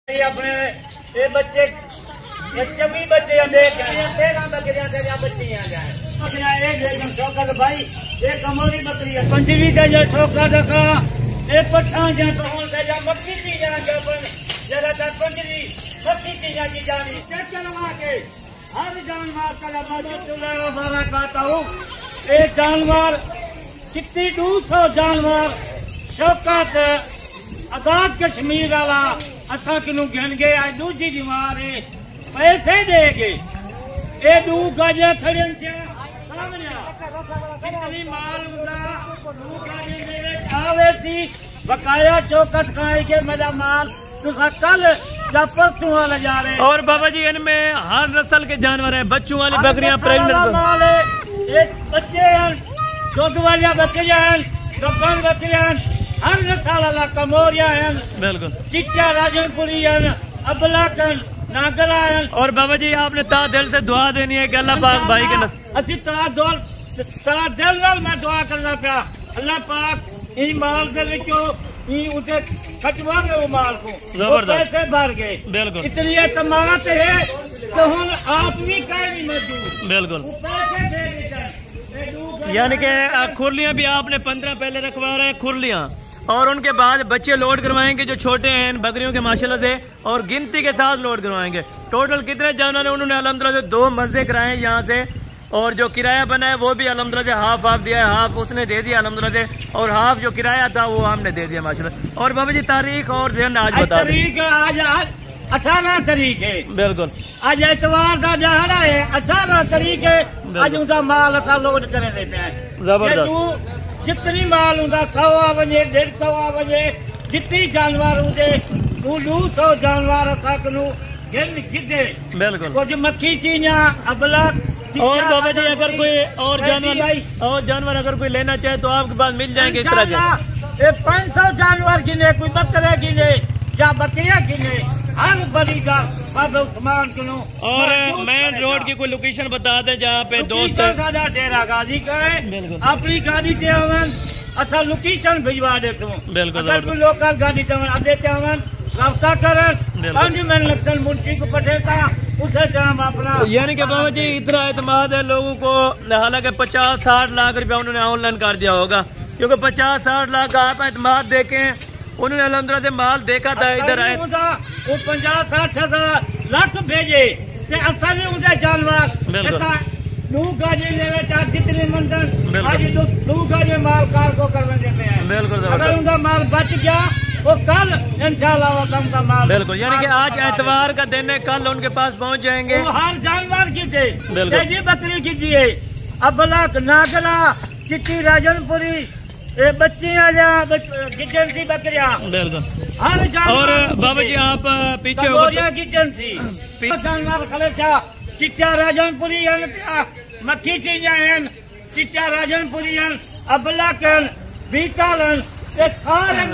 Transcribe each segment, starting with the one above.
अपने ये बच्चे ये चौबी बच्चे देख गए 13 बकरियां तेरा बच्चियां जाए एक शौकत भाई ये कमोरी बकरी है पंजवी का जो शौकत का ये पठान जा तो होन का जा मक्की की जा अपन जरा का पंजवी मक्की की जा की जानी चलवा के हर जानवर का मौजूद तुला बाबा कहता हूं ये जानवर कितनी 200 जानवर शौकत आजाद कश्मीर वाला असा किनू घन गए आज दूजी दीवार है पैसे देगे ये दू गाजा खड़न सामने कितनी माल दू गाजे मेरे आवे सी बकाया चौकट खाए के मेरा माल तुसा कल या परसों वाला जा रहे। और बाबा जी इनमें हर नस्ल के जानवर हैं, बच्चों वाली बकरियां, प्रेग्नेंट एक बच्चे हैं, दूध वाली बकरियां हैं, गब्बन बकरियां हर नस्ल वाला कमोरिया है, बिल्कुल चिट्टा राजनपुरी है, अबलाकन नागरा है। और बाबा जी आपने ता दिल से दुआ देनी है कि अल्लाह पाक भाई के असि ता दिल नाल मैं दुआ करना पिया अल्लाह पाक इन माल दे विचों उसे खटवा में वो माल को पैसे भर गए, बिल्कुल इतनी तमात है तो हम आप भी कहीं नहीं मौजूद, बिल्कुल पैसे दे देते। यानी कि खुरलियां भी आपने 15 पहले रखवा रहे हैं खुरलियां, और उनके बाद बच्चे लोड करवाएंगे जो छोटे हैं बकरियों के माशाल्लाह से, और गिनती के साथ लोड करवाएंगे। टोटल कितने जानवर उन्होंने अल्हम्दुलिल्लाह से 2 मज़े कराए यहाँ से, और जो किराया बना है वो भी अल्हम्दुलिल्लाह से हाफ दिया है, हाफ उसने दे दिया अल्हम्दुलिल्लाह से, और हाफ जो किराया था वो हमने दे दिया माशाल्लाह। और बाबा जी तारीख और दिन आज बता तारीख आज 18 तारीख है, बिल्कुल आज एतवार का दहाड़ा है, 18 तारीख है। आज उनका माल असा लोड करे देते हैं, जबरदस्त जितनी माल उनका 100 बजे 150 बजे जितनी जानवर उनके 200 जानवर असा कनू गिन गिदे, बिल्कुल कुछ मक्खी चीनिया अबला। और बाबा जी अगर कोई और जानवर अगर कोई लेना चाहे तो आपके पास मिल जाएंगे इस तरह से। 500 जानवर गिने, कोई बकरे गिने या बकरियां गिने, हर बड़ी का सामान किनो। और मेन रोड की कोई लोकेशन बता दे जहाँ पे दोस्त डेरा गाजी का है, अपनी गाड़ी से अवन अच्छा लोकेशन भिजवा देते हूँ, बिल्कुल कोई लोकल गाड़ी से अब देते अवन रब्ता करन 5 मिनट लगता मुंशी को पटेता उसे जाम अपना। यानी कि बाबा जी इतना एतमाद है लोगों को, हालांकि 50-60 लाख रुपया उन्होंने ऑनलाइन कर दिया होगा, क्योंकि 50-60 लाख आप एतमाद देखें उन्होंने अल्हम्दुलिल्लाह से माल देखा था इधर आए वो 50-60 लाख भेजे असल में उनके जानवर दू गाजी ले जितने मंजन आज दू गाजी माल कार को करवा देते हैं, बिल्कुल अगर उनका माल बच गया वो कल इंशाल्लाह वो कम का माल, बिल्कुल यानी कि आज एतवार का दिन है, कल उनके पास पहुंच जाएंगे। तो हर जानवर की थे, तेजी बकरी की दिए, अबलक नागरा चिट्टी राजनपुरी ये बच्चियां किचन सी बकरियां, बिल्कुल हर जानवर। और बाबा जी आप पीछे किचन सी जानवर खलेचा चिट्टा राजनपुरी मक्खी चीजें चिट्टा राजनपुरी अबलकन बीटालन,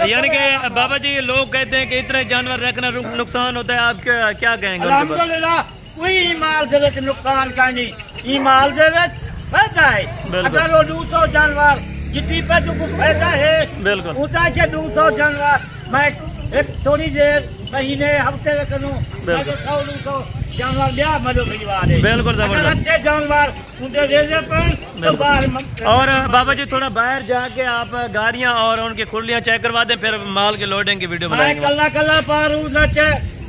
यानी कि बाबा जी लोग कहते हैं कि इतने जानवर रखना नुकसान होता है, आप क्या कहेंगे? अल्हम्दुलिल्लाह कोई माल दे नुकसान का नहीं, ये माल दे फायदा है। अगर वो 200 जानवर जितनी पे जो फायदा है, बिल्कुल ऊँचा के 200 जानवर मैं एक थोड़ी देर महीने हफ्ते में करूँ 100-200 जानवर लिया मरो भिजवा दे, बिल्कुल अच्छे जानवर उनके रेजे पर। और बाबा जी थोड़ा बाहर जाके आप गाड़ियाँ और उनकी खुरलियाँ चेक करवा दें, फिर माल के लोडिंग की वीडियो बनाएंगे। कल्ला पर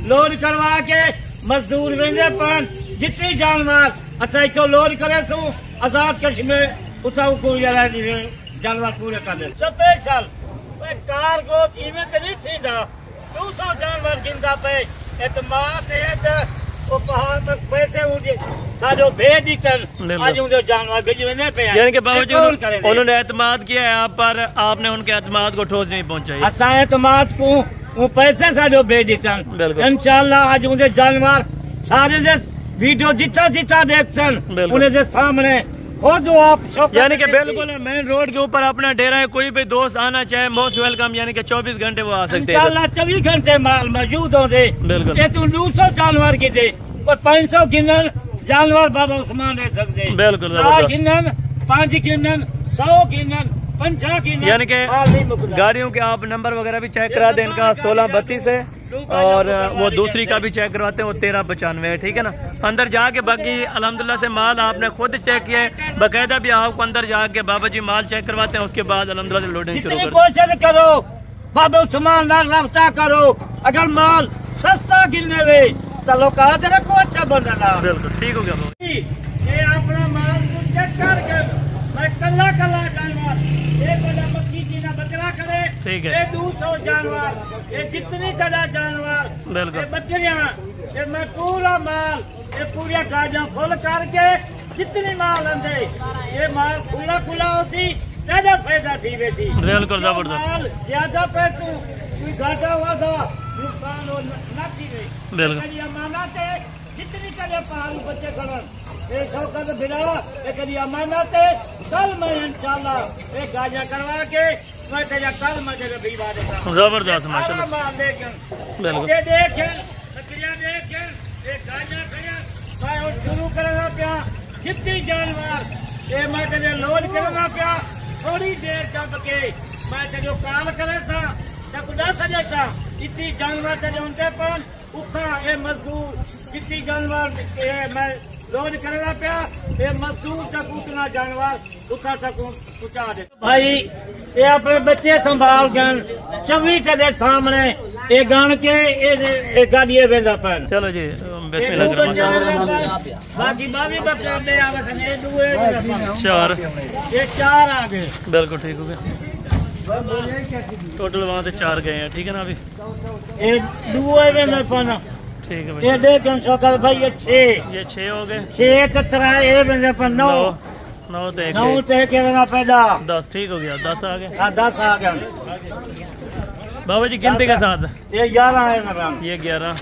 लोड करवा के मजदूर वेंदे पर जितनी जानवर अच्छा तो लोड करे तो आजाद कश्मीर उठाऊ को जानवर पूरे कर दे। स्पेशल कार्गो कीमत नहीं थी 200 जानवर गिनता पे एतमाद है वो पहाड़ में पैसे साजो भेज दी कर आज उनके जानवर भेजने पे, यानी कि बावजूद उन्होंने एतमाद किया है आप पर, आपने उनके एतमाद को ठोस नहीं पहुंचाई। असा एतमाद को वो पैसे साजो भेज दी सन, इंशाल्लाह आज उनके जानवर सारे वीडियो जितना देखते उन्हें सामने खुद आप, यानी कि बिल्कुल मेन रोड के ऊपर अपना डेरा है, कोई भी दोस्त आना चाहे मोस्ट वेलकम, यानी कि 24 घंटे वो आ सकते हैं, इंशाल्लाह 24 घंटे माल मौजूद होते। बिल्कुल ये तुम 200 जानवर की दे और 500 गिनन जानवर बाबा उस्मान रह सकते, बिल्कुल 5 गिनन 100 गिनन 50 गिनन, यानी कि गाड़ियों के आप नंबर वगैरह भी चेक करा दें, इनका 1632 है और वो दूसरी का भी चेक करवाते हैं, वो 1395 है, ठीक है ना। अंदर जाके बाकी अल्हम्दुलिल्लाह से माल आपने खुद चेक किया है, बाकायदा भी आपको अंदर जाके बाबा जी माल चेक करवाते हैं, उसके बाद अल्हम्दुलिल्लाह से लोडिंग शुरू कोशिश करो बाबा सामान ना रफ्ता करो, अगर माल सस्ता गिरने वे चलो कहा तेरा को अच्छा बनना। बिल्कुल ठीक हो गया। ये अपना माल चेक करके मैं कल्ला जानवर एक बड़ा मक्खी जीना बकरा करे, ठीक है, ये 200 जानवर, ये जितनी तरह जानवर, ये बकरियां, ये मैं पूरा माल, ये पूरी गाजा फुल करके जितनी माल अंदर ये माल खुला खुला होती ज्यादा फायदा थी बेटी। बिल्कुल जबरदस्त, ज्यादा पैसे कोई घाटा हुआ था नुकसान हो ना थी बिल्कुल अमानत है, जितनी तरह पहाड़ बच्चे खड़न एक शौकत बिना एक अमानत है। कल मैं इंशाल्लाह एक गाजा करवा के मैं तेरा कल मैं तेरे भी बात जबरदस्त माशाल्लाह माल देखें बिल्कुल ये देखें बकरियां देखें एक गाजा खया मैं और शुरू करना पिया जितनी जानवर ये मैं तेरे लोड करना पिया थोड़ी देर जब के मैं तेरे काल करे था जब ना सजे था इतनी जानवर तेरे उनके पर उठा ये मजदूर कितनी जानवर ये मैं लोड करना पिया ये मजदूर तक उतना जानवर उठा सकूं उठा दे भाई ये अपने बच्चे संभाल गन चवी तेरे सामने ये गण के ये गाड़िए वेंदा पर चलो जी बाकी बावी बच्चे दे आवे ने दुए चार ये चार आ गए बिल्कुल ठीक हो गया। टोटल वहाँ से 4 गए हैं, ठीक है ना। अभी ये दुए वेंदा पर ठीक है भाई, ये देख शौकत भाई ये 6 हो गए, 6 तो 3 ये वेंदा पर 9 तो के वेंदा पैदा 10 ठीक हो गया, 10 आ गए। हां 10 आ गए बाबा जी गिनती के साथ ये 11 है मेरा, ये 11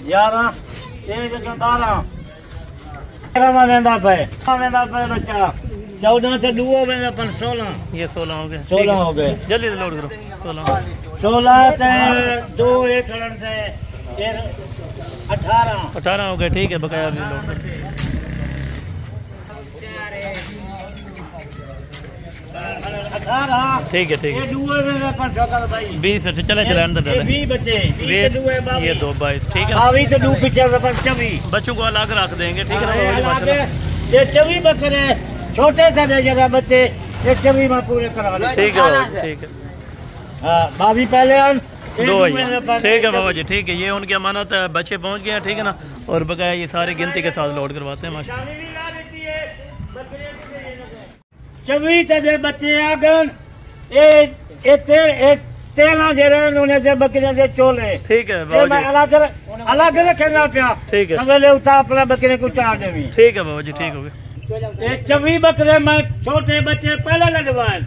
ये 12 13 वेंदा पे बच्चा 14 से 2 वेंदा पर 16 ये 16 हो गए, 16 हो गए जल्दी से लोड करो। 16 से 2 एक खड़न से 18 हो गए, ठीक है। बकाया भी लोड करो। 18 ठीक है, ठीक ये है। 2 वेंदा पर शौकत भाई 20 चले चलान तो 20 बच्चे ये 2 22 ठीक है। हावी से 2 पीछे पर 24 बच्चों को अलग रख देंगे, ठीक है ना। ये 24 बकरे छोटे से जगह बच्चे ये 24 में पूरे करा ले, ठीक है, ठीक है। हाँ भाभी पहले 2 ठीक है बाबा जी, ठीक है। ये उनकी अमानत बच्चे पहुंच गए, ठीक है ना। और बकाया ये सारे गिनती के साथ लोड करवाते हैं माशाल्लाह। 24 बच्चे आ गए 13 जरे उन्हें से बकरियां से चोले, ठीक है ये बाबा मैं जी, अलग रखेगा प्या, ठीक है। सवेरे उठा अपना बकरे को चार देवी, ठीक है बाबा जी, ठीक हो गया। ये 24 बकरे मैं छोटे बच्चे पहले लड़वाए,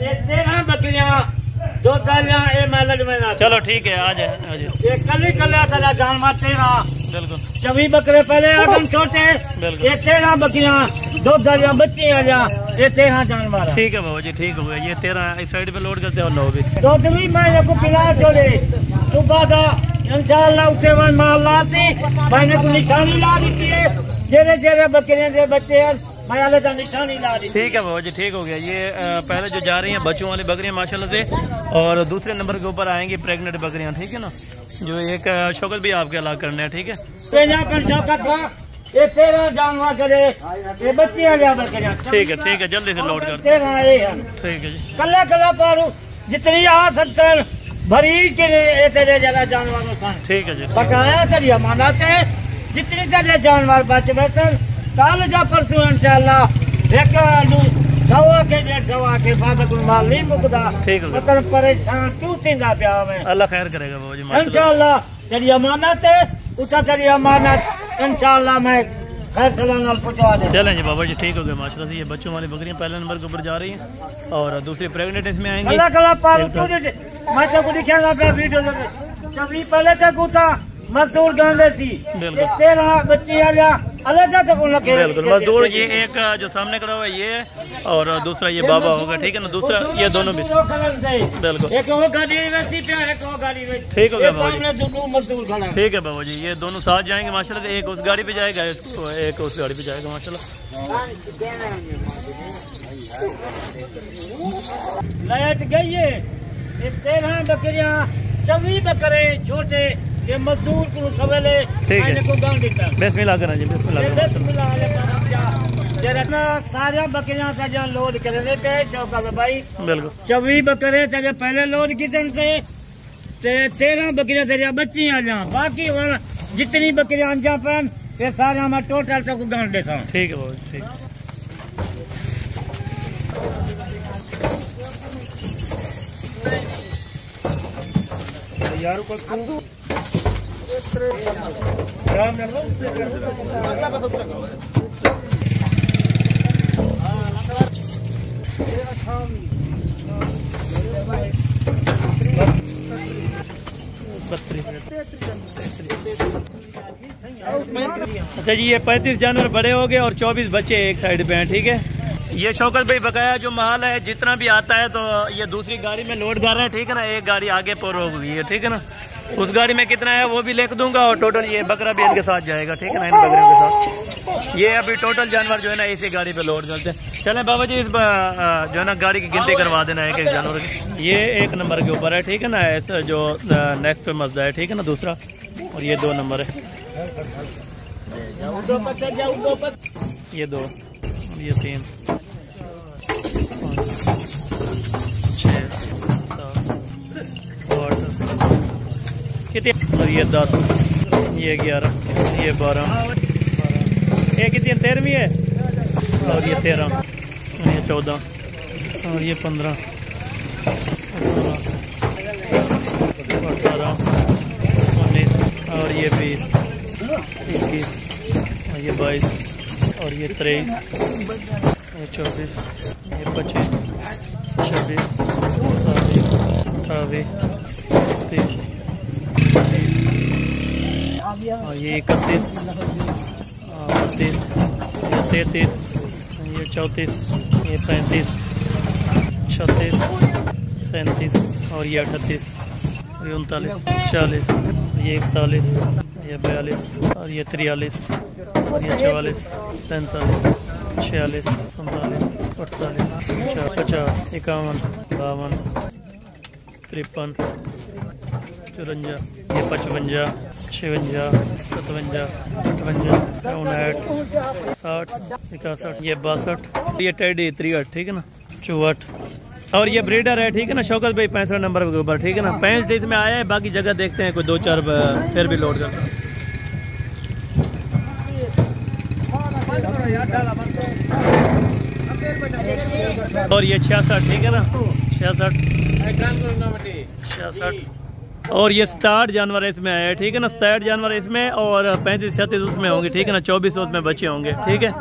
ये 13 बकरियां 2 दालियां ये मैं लड़वाना। चलो ठीक है, आ जाए ये कल कला जानवर 13 बिल्कुल 24 बकरे पहले आगन छोटे, बिल्कुल। ये 13 बकरियां 2 दालियां बच्चे आ जा, ये 13 जानवर ठीक है बाबा जी, ठीक हो गया। ये 13 इस साइड पे लोड करते हैं और 9 भी। तो तुम्हें मैंने को पिला छोड़े सुबह का इंशाल्लाह उसे माल लाती मैंने को निशानी ला दी है, जेरे जेरे बकरियां दे बच्चे मैं आले का निशानी ला दी। ठीक है बाबा जी, ठीक हो गया। ये पहले जो जा रही हैं बच्चों वाली बकरियां माशाल्लाह से, और दूसरे नंबर के ऊपर आएंगी प्रेग्नेंट बकरियां, ठीक है ना। जो एक शौकत भी आपके अलग करने हैं, ठीक है। तो यहाँ पर शौकत था ये 13 जानवर चले ये बच्चे आ गया बकरियां, ठीक है, ठीक है। जल्दी से लोड कर 13 आए हैं, ठीक है जी। कला पर जितनी आ सकते भरी के तेरे जगह जानवर ठीक है जी, बकाया तेरी अमानत है, जितनी तेरे जानवर बच बैठे कल जा परसों इंशाल्लाह एक आलू 100 के 150 के बाद माल नहीं मुकदा, ठीक है। मतलब परेशान तू तींदा प्या में, अल्लाह खैर करेगा बाबा जी इंशाल्लाह। तेरी अमानत है उसा तेरी अमानत इंशाल्लाह मैं खैर सलाम पहुंचा दे। चलें जी बाबा जी, ठीक हो गया माशाल्लाह से। ये बच्चों वाली बकरियां पहले नंबर के ऊपर जा रही हैं और दूसरी प्रेग्नेंट इसमें आएंगी। कला पर मैं तो दिखाना पे वीडियो जब पहले तक उठा मजदूर गांधे थी 13 बच्चे आ गया अलग तक लगे, बिल्कुल। मजदूर ये एक जो सामने खड़ा हुआ है ये, और दूसरा ये बाबा होगा, ठीक है ना। दूसरा ये दोनों भी बिल्कुल एक वो गाड़ी वैसी पे है, एक वो गाड़ी वैसी, ठीक हो गया बाबा जी, दोनों मजदूर खड़ा, ठीक है बाबा जी। ये दोनों साथ जाएंगे माशाल्लाह। एक उस गाड़ी पे जाएगा, एक उस गाड़ी पे जाएगा माशाल्लाह। लाइट गई है 13 बकरियां 24 बकरे छोटे ये मजदूर को सवेले मैंने को गांव देता बिस्मिल्लाह करना जी सारे बकरियां से लोड करे पे चौका भाई बिल्कुल 24 बकरे तेरे पहले लोड कितन से 13 बकरियां तेरे बच्ची आ जा बाकी जितनी बकरियां जा पन ये सारे हम टोटल तक गांव देता ठीक है बाबा ठीक यार को अच्छा जी ये 35 जानवर बड़े हो गए और 24 बच्चे एक साइड पे हैं ठीक है। ये शौकत भाई बकाया जो माल है जितना भी आता है तो ये दूसरी गाड़ी में लोड कर रहे हैं ठीक है ना। एक गाड़ी आगे पर हो गई है ठीक है ना। उस गाड़ी में कितना है वो भी लिख दूंगा और टोटल ये बकरा भी इनके साथ जाएगा ठीक है ना। इन बकरियों के साथ ये अभी टोटल जानवर जो है ना इसी गाड़ी पे लोड करते हैं। चलें बाबा जी इस जो है ना गाड़ी की गिनती करवा देना एक एक जानवर की। ये 1 नंबर के ऊपर है ठीक है ना। ऐसा जो नेक्स्ट पे मसला है ठीक है ना दूसरा और ये 2 नंबर है। ये 2 ये 3 6 7 8 कितने और ये 10 ये 11 ये 12 ये कितनी 13वीं है और ये 13 और ये 14 और ये 15 16 18 19 और ये 20 21 और ये 22 और ये 23 ये 24 ये 25 26 27 28 और ये 31 32 ये 33 ये 34 ये 35 36 37 और ये 38 ये 39 40 ये 41 ये 42 और ये 43 और ये 44 45 46 47 48 50 51 52 53 54 ये 55 56 57 58 59 60 61 ये 62 ये टेडी 63 ठीक है ना 64 और ये ब्रीडर है ठीक है ना शौकत भाई 65 नंबर के ऊपर ठीक है ना। 65 इसमें आया है बाकी जगह देखते हैं कोई 2-4 फिर भी लोड करते हैं। और ये 66 ठीक है ना 66 और ये 67 जानवर इसमें आया है ठीक है ना। 67 जानवर इसमें और 35-36 उसमें होंगे ठीक है ना। 24 उसमें बच्चे होंगे ठीक है।